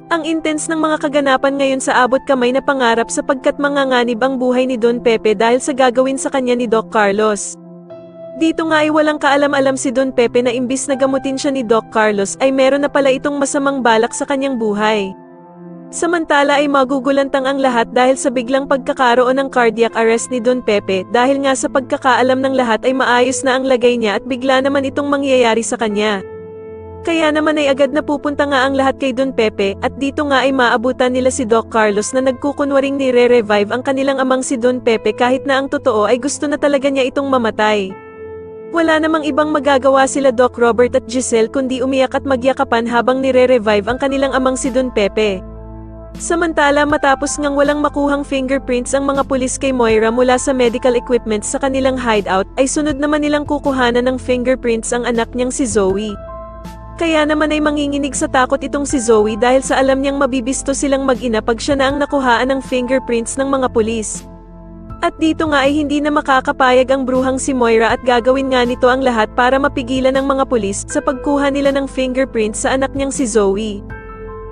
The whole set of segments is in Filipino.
Ang intense ng mga kaganapan ngayon sa abot kamay na pangarap sapagkat manganganib ang buhay ni Don Pepe dahil sa gagawin sa kanya ni Doc Carlos. Dito nga ay walang kaalam-alam si Don Pepe na imbis na gamutin siya ni Doc Carlos ay meron na pala itong masamang balak sa kanyang buhay. Samantala ay magugulantang ang lahat dahil sa biglang pagkakaroon ng cardiac arrest ni Don Pepe dahil nga sa pagkakaalam ng lahat ay maayos na ang lagay niya at bigla naman itong mangyayari sa kanya. Kaya naman ay agad na pupunta nga ang lahat kay Don Pepe at dito nga ay maabutan nila si Doc Carlos na nagkukunwaring nire-revive ang kanilang amang si Don Pepe kahit na ang totoo ay gusto na talaga niya itong mamatay. Wala namang ibang magagawa sila Doc Robert at Giselle kundi umiyak at magyakapan habang nire-revive ang kanilang amang si Don Pepe. Samantala matapos ngang walang makuhang fingerprints ang mga pulis kay Moira mula sa medical equipment sa kanilang hideout ay sunod naman nilang kukuhanan ng fingerprints ang anak niyang si Zoe. Kaya naman ay manginginig sa takot itong si Zoe dahil sa alam niyang mabibisto silang mag-ina pag siya na ang nakuhaan ng fingerprints ng mga pulis. At dito nga ay hindi na makakapayag ang bruhang si Moira at gagawin nga nito ang lahat para mapigilan ng mga pulis sa pagkuha nila ng fingerprints sa anak niyang si Zoe.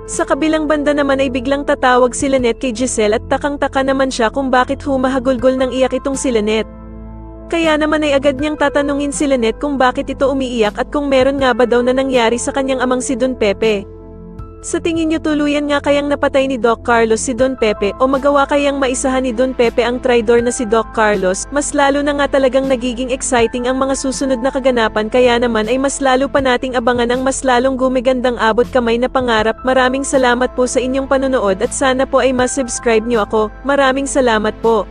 Sa kabilang banda naman ay biglang tatawag si Lynette kay Giselle at takang-taka naman siya kung bakit humahagulgol ng iyak itong si Lynette. Kaya naman ay agad niyang tatanungin si Lynette kung bakit ito umiiyak at kung meron nga ba daw na nangyari sa kanyang amang si Don Pepe. Sa tingin niyo tuluyan nga kayang napatay ni Doc Carlos si Don Pepe o magawa kayang maisahan ni Don Pepe ang traidor na si Doc Carlos? Mas lalo na nga talagang nagiging exciting ang mga susunod na kaganapan kaya naman ay mas lalo pa nating abangan ang mas lalong gumigandang abot kamay na pangarap. Maraming salamat po sa inyong panonood at sana po ay mas subscribe niyo ako. Maraming salamat po.